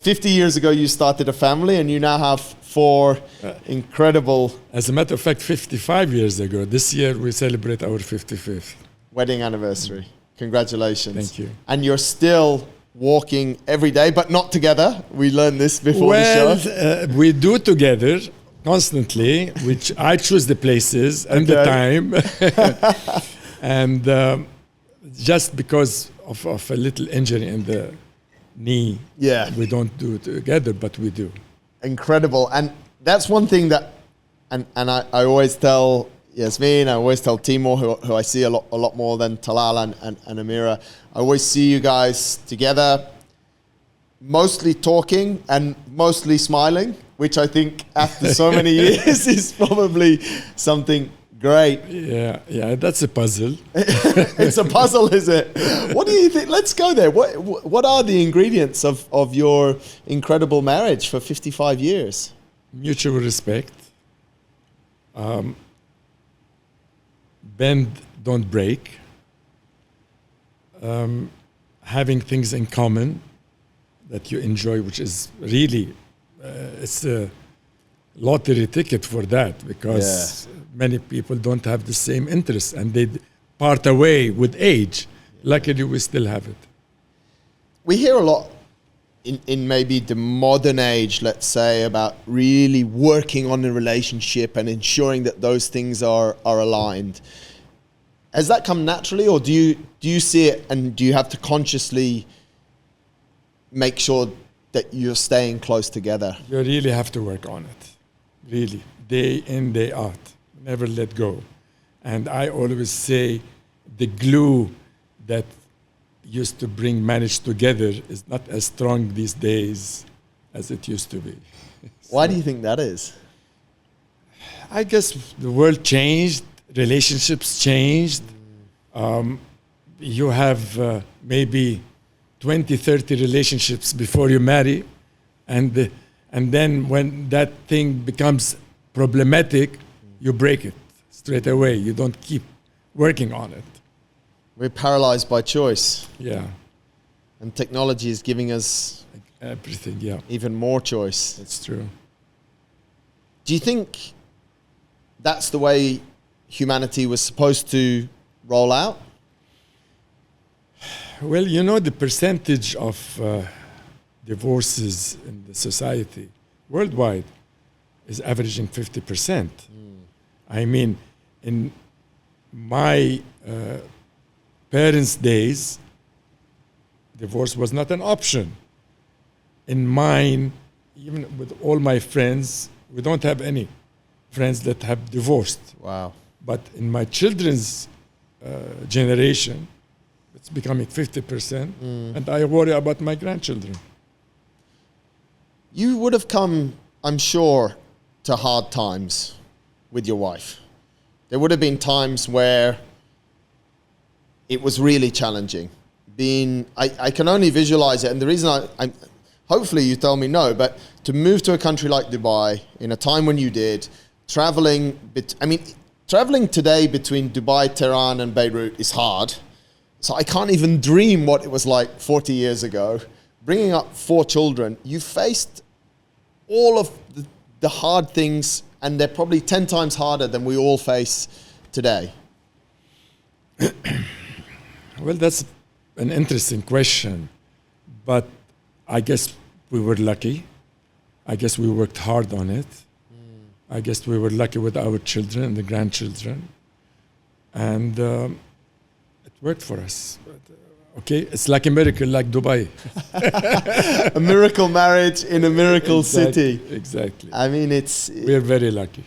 50 years ago, you started a family, and you now have 4 incredible... As a matter of fact, 55 years ago. This year, we celebrate our 55th. Wedding anniversary. Congratulations. Thank you. And you're still walking every day, but not together. We learned this before the show. We do together constantly, which I choose the places and the time. And just because of a little injury in the knee, we don't do it together, but we do. Incredible. And that's one thing that, and I always tell Yasmin, I always tell Teymour, who I see a lot more than Talal and Amira, I always see you guys together, mostly talking and mostly smiling, which I think after so many years is probably something great. Yeah, that's a puzzle. It's a puzzle, is it? What do you think? Let's go there. What are the ingredients of your incredible marriage for 55 years? Mutual respect. Bend, don't break. Having things in common that you enjoy, which is really, it's a lottery ticket for that, because many people don't have the same interests and they part away with age. Luckily, we still have it. We hear a lot in maybe the modern age, let's say, about really working on a relationship and ensuring that those things are aligned. Has that come naturally, or do you see it and do you have to consciously make sure that you're staying close together? You really have to work on it, really, day in, day out. Never let go. And I always say the glue that used to bring marriage together is not as strong these days as it used to be. Why do you think that is? I guess the world changed, relationships changed. You have maybe 20, 30 relationships before you marry, and then when that thing becomes problematic, you break it straight away. You don't keep working on it. We're paralyzed by choice. Yeah. And technology is giving us everything, even more choice. That's true. Do you think that's the way humanity was supposed to roll out? Well, you know, the percentage of divorces in the society worldwide is averaging 50%. I mean, in my parents' days, divorce was not an option. In mine, even with all my friends, we don't have any friends that have divorced. Wow. But in my children's generation, it's becoming 50%, and I worry about my grandchildren. You would have come, I'm sure, to hard times with your wife. There would have been times where it was really challenging. I can only visualize it, and the reason I'm hopefully you tell me no, but to move to a country like Dubai in a time when you did, traveling today between Dubai, Tehran, and Beirut is hard. So I can't even dream what it was like 40 years ago. Bringing up 4 children, you faced all of the hard things, and they're probably 10 times harder than we all face today. Well, that's an interesting question, but I guess we were lucky. I guess we worked hard on it. I guess we were lucky with our children and the grandchildren, and it worked for us. Okay, it's like a miracle, like Dubai. A miracle marriage in a miracle city. Exactly. I mean, we're very lucky.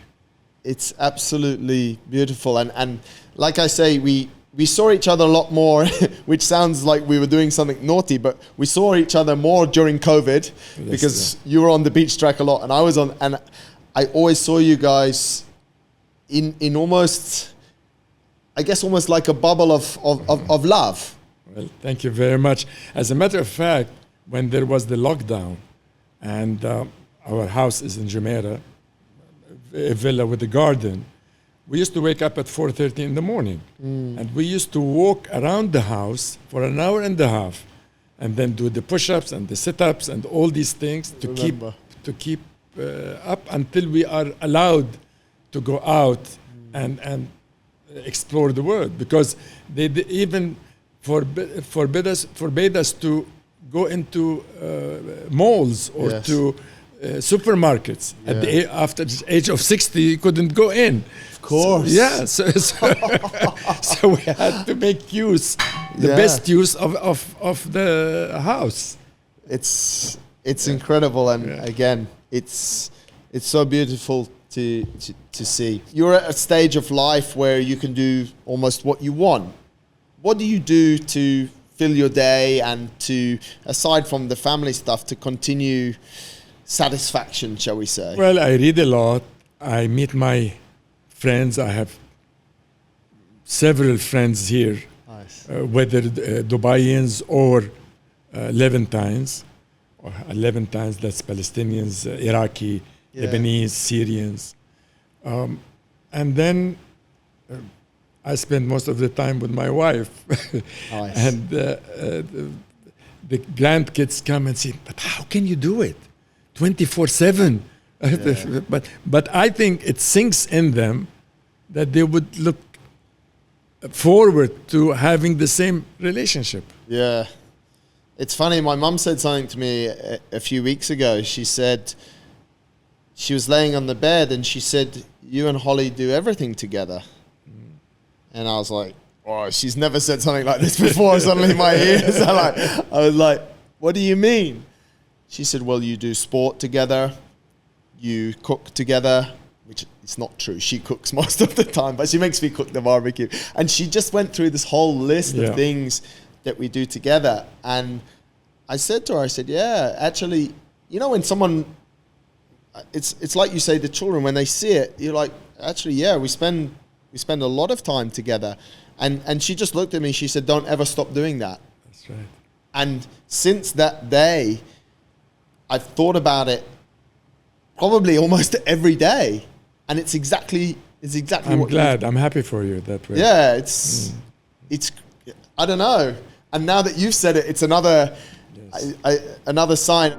It's absolutely beautiful, and like I say, we saw each other a lot more, which sounds like we were doing something naughty, but we saw each other more during COVID because you were on the beach track a lot, and I was on, and I always saw you guys in almost, I guess, almost like a bubble of love. Well, thank you very much. As a matter of fact, when there was the lockdown, and our house is in Jumeirah, a villa with a garden, we used to wake up at 4:30 in the morning, and we used to walk around the house for an hour and a half and then do the push-ups and the sit-ups and all these things to keep up until we are allowed to go out and explore the world, because they even forbade us to go into malls or to supermarkets. After the age of 60, you couldn't go in. Of course. So we had to make the best use of the house. It's incredible, and again, it's so beautiful to see. You're at a stage of life where you can do almost what you want. What do you do to fill your day and to, aside from the family stuff, to continue satisfaction, shall we say? Well, I read a lot. I meet my friends. I have several friends here, Nice. Whether Dubaians or Levantines. 11 times, that's Palestinians, Iraqi, Lebanese, Syrians. And then I spend most of the time with my wife. Nice. And the grandkids come and say, but how can you do it? 24/7. But I think it sinks in them that they would look forward to having the same relationship. Yeah. It's funny, my mum said something to me a few weeks ago. She said, she was laying on the bed and she said, you and Holly do everything together. And I was like, oh, she's never said something like this before. Suddenly my ears are like, I was like, what do you mean? She said, well, you do sport together, you cook together, which is not true. She cooks most of the time, but she makes me cook the barbecue. And she just went through this whole list of things that we do together. And I said to her, I said, yeah, actually, you know, when someone, it's like you say, the children, when they see it, you're like, actually, yeah, we spend a lot of time together. And she just looked at me, she said, don't ever stop doing that. That's right. And since that day, I've thought about it probably almost every day. And it's exactly I'm what glad. I'm happy for you that way. Yeah, it's, I don't know. And now that you've said it, it's another sign.